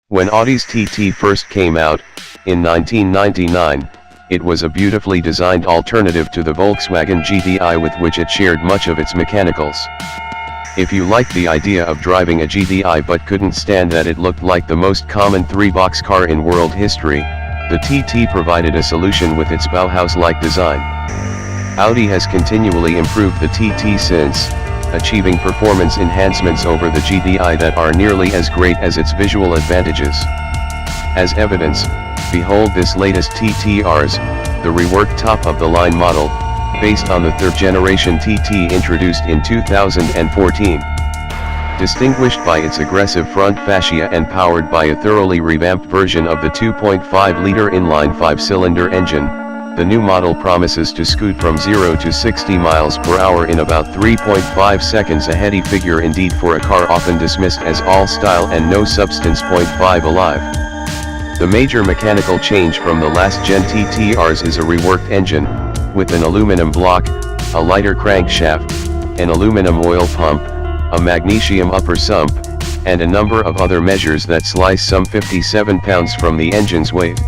When Audi's TT first came out, in 1999, it was a beautifully designed alternative to the Volkswagen GTI with which it shared much of its mechanicals. If you liked the idea of driving a GTI but couldn't stand that it looked like the most common three-box car in world history, the TT provided a solution with its Bauhaus-like design. Audi has continually improved the TT since, achieving performance enhancements over the GTI that are nearly as great as its visual advantages. As evidence, behold this latest TT-Rs, the reworked top-of-the-line model, based on the third-generation TT introduced in 2014. Distinguished by its aggressive front fascia and powered by a thoroughly revamped version of the 2.5-liter inline 5-cylinder engine, the new model promises to scoot from 0 to 60 miles per hour in about 3.5 seconds, a heady figure indeed for a car often dismissed as all style and no substance.Five alive. The major mechanical change from the last-gen TT-Rs is a reworked engine, with an aluminum block, a lighter crankshaft, an aluminum oil pump, a magnesium upper sump, and a number of other measures that slice some 57 pounds from the engine's weight.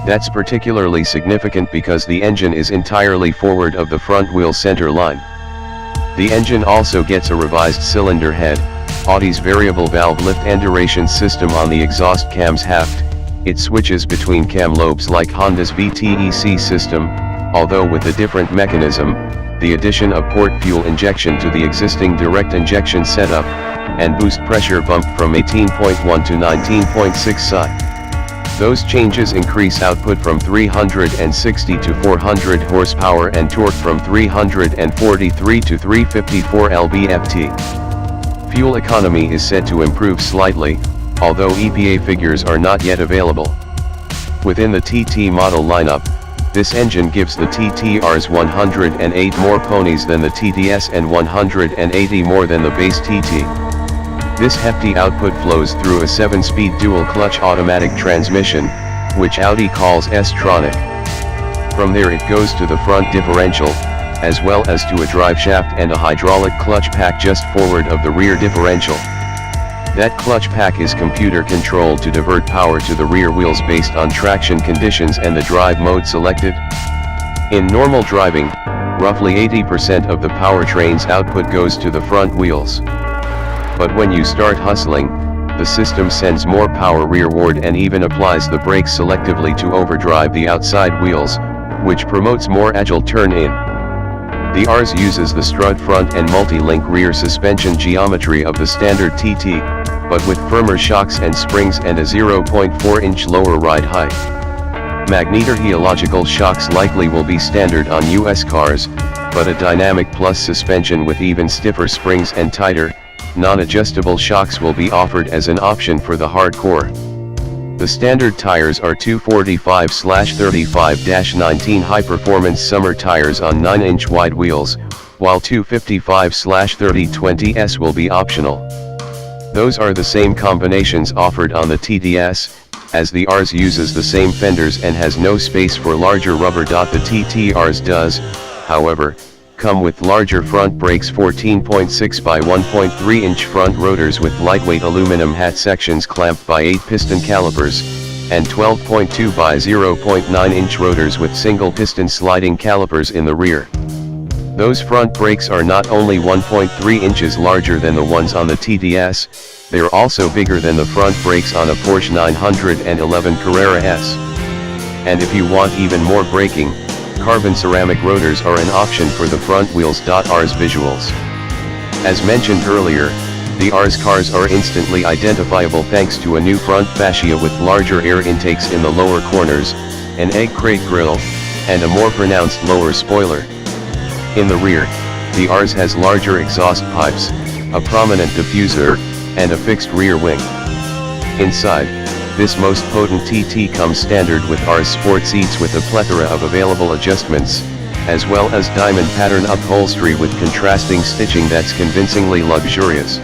That's particularly significant because the engine is entirely forward of the front wheel center line. The engine also gets a revised cylinder head, Audi's variable valve lift and aeration system on the exhaust cam's haft. It switches between cam lobes like Honda's VTEC system, although with a different mechanism, the addition of port fuel injection to the existing direct injection setup, and boost pressure bump from 18.1 to 19.6 psi. Those changes increase output from 360 to 400 horsepower and torque from 343 to 354 lb-ft. Fuel economy is said to improve slightly, although EPA figures are not yet available. Within the TT model lineup, this engine gives the TT-Rs 108 more ponies than the TTS and 180 more than the base TT. This hefty output flows through a 7-speed dual-clutch automatic transmission, which Audi calls S-tronic. From there it goes to the front differential, as well as to a drive shaft and a hydraulic clutch pack just forward of the rear differential. That clutch pack is computer controlled to divert power to the rear wheels based on traction conditions and the drive mode selected. In normal driving, roughly 80% of the powertrain's output goes to the front wheels. But when you start hustling, the system sends more power rearward and even applies the brakes selectively to overdrive the outside wheels, which promotes more agile turn-in. The Rs uses the strut front and multi-link rear suspension geometry of the standard TT, but with firmer shocks and springs and a 0.4-inch lower ride height. Magnetor-helical shocks likely will be standard on US cars, but a dynamic plus suspension with even stiffer springs and tighter, non-adjustable shocks will be offered as an option for the hardcore. The standard tires are 245/35-19 high-performance summer tires on 9-inch wide wheels, while 255/30-20s will be optional. Those are the same combinations offered on the TTS, as the Rs uses the same fenders and has no space for larger rubber. The TT-Rs does, however, come with larger front brakes, 14.6 by 1.3-inch front rotors with lightweight aluminum hat sections clamped by 8 piston calipers, and 12.2 by 0.9-inch rotors with single piston sliding calipers in the rear. Those front brakes are not only 1.3 inches larger than the ones on the TTS, they're also bigger than the front brakes on a Porsche 911 Carrera S. And if you want even more braking, carbon ceramic rotors are an option for the front wheels. Rs visuals. As mentioned earlier, the Rs cars are instantly identifiable thanks to a new front fascia with larger air intakes in the lower corners, an egg crate grille, and a more pronounced lower spoiler. In the rear, the Rs has larger exhaust pipes, a prominent diffuser, and a fixed rear wing. Inside, this most potent TT comes standard with Rs sport seats with a plethora of available adjustments, as well as diamond pattern upholstery with contrasting stitching that's convincingly luxurious.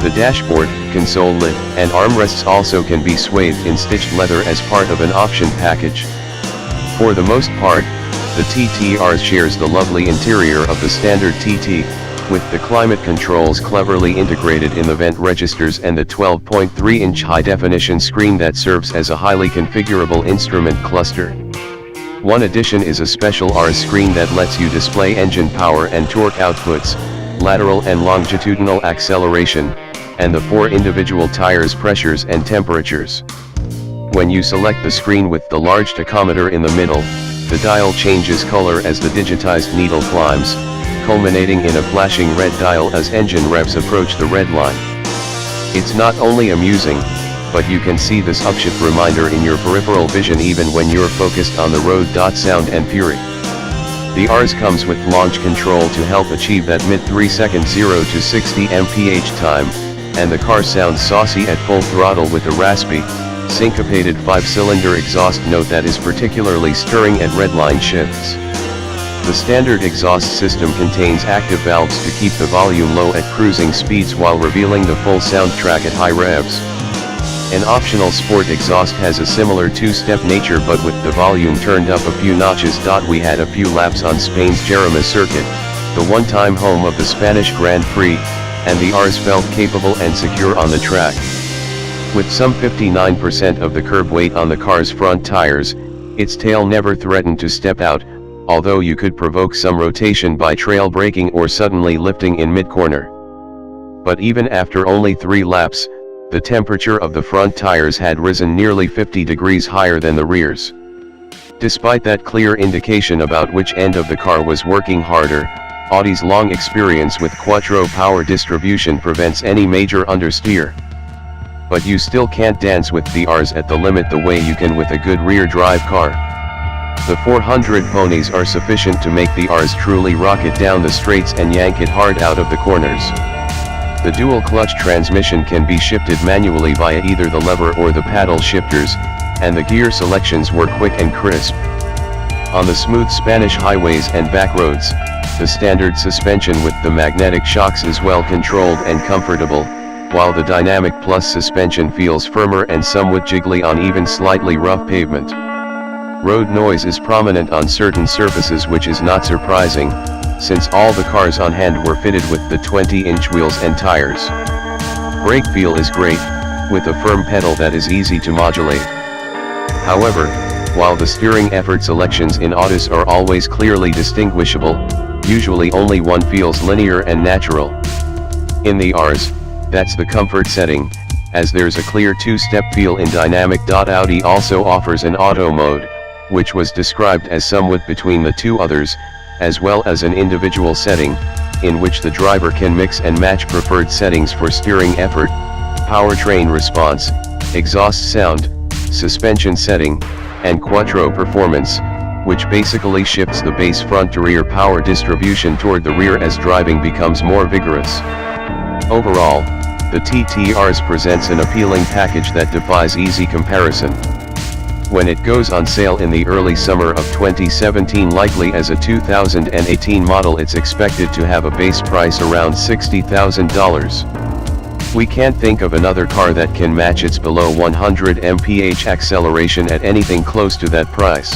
The dashboard, console lid, and armrests also can be swathed in stitched leather as part of an option package. For the most part, the TT-Rs shares the lovely interior of the standard TT, with the climate controls cleverly integrated in the vent registers and the 12.3-inch high-definition screen that serves as a highly configurable instrument cluster. One addition is a special RS screen that lets you display engine power and torque outputs, lateral and longitudinal acceleration, and the 4 individual tires' pressures and temperatures. When you select the screen with the large tachometer in the middle, the dial changes color as the digitized needle climbs, culminating in a flashing red dial as engine revs approach the red line. It's not only amusing, but you can see this upshift reminder in your peripheral vision even when you're focused on the road. Sound and fury. The RS comes with launch control to help achieve that mid-3 second 0 to 60 mph time, and the car sounds saucy at full throttle with a raspy, syncopated 5-cylinder exhaust note that is particularly stirring at redline shifts. The standard exhaust system contains active valves to keep the volume low at cruising speeds while revealing the full soundtrack at high revs. An optional sport exhaust has a similar two-step nature but with the volume turned up a few notches. We had a few laps on Spain's Jerez circuit, the one-time home of the Spanish Grand Prix, and the RS felt capable and secure on the track. With some 59% of the curb weight on the car's front tires, its tail never threatened to step out, although you could provoke some rotation by trail braking or suddenly lifting in mid-corner. But even after only 3 laps, the temperature of the front tires had risen nearly 50 degrees higher than the rear's. Despite that clear indication about which end of the car was working harder, Audi's long experience with Quattro power distribution prevents any major understeer. But you still can't dance with the RS at the limit the way you can with a good rear drive car. The 400 ponies are sufficient to make the RS truly rocket down the straights and yank it hard out of the corners. The dual clutch transmission can be shifted manually via either the lever or the paddle shifters, and the gear selections were quick and crisp. On the smooth Spanish highways and back roads, the standard suspension with the magnetic shocks is well controlled and comfortable, while the Dynamic Plus suspension feels firmer and somewhat jiggly on even slightly rough pavement. Road noise is prominent on certain surfaces, which is not surprising, since all the cars on hand were fitted with the 20-inch wheels and tires. Brake feel is great, with a firm pedal that is easy to modulate. However, while the steering effort selections in Audis are always clearly distinguishable, usually only one feels linear and natural. In the RS, that's the comfort setting, as there's a clear 2-step feel in dynamic. Audi also offers an auto mode, which was described as somewhat between the two others, as well as an individual setting, in which the driver can mix and match preferred settings for steering effort, powertrain response, exhaust sound, suspension setting, and Quattro performance, which basically shifts the base front to rear power distribution toward the rear as driving becomes more vigorous. Overall, the TTRs presents an appealing package that defies easy comparison. When it goes on sale in the early summer of 2017, likely as a 2018 model, it's expected to have a base price around $60,000. We can't think of another car that can match its below 100 mph acceleration at anything close to that price.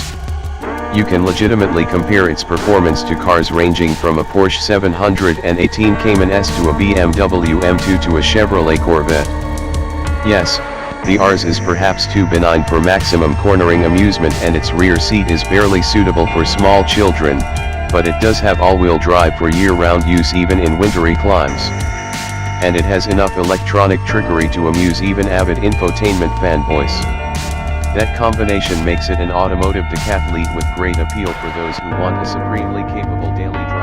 You can legitimately compare its performance to cars ranging from a Porsche 718 Cayman S to a BMW M2 to a Chevrolet Corvette. Yes, the RS is perhaps too benign for maximum cornering amusement, and its rear seat is barely suitable for small children, but it does have all-wheel drive for year-round use even in wintry climes. And it has enough electronic trickery to amuse even avid infotainment fanboys. That combination makes it an automotive decathlete with great appeal for those who want a supremely capable daily driver.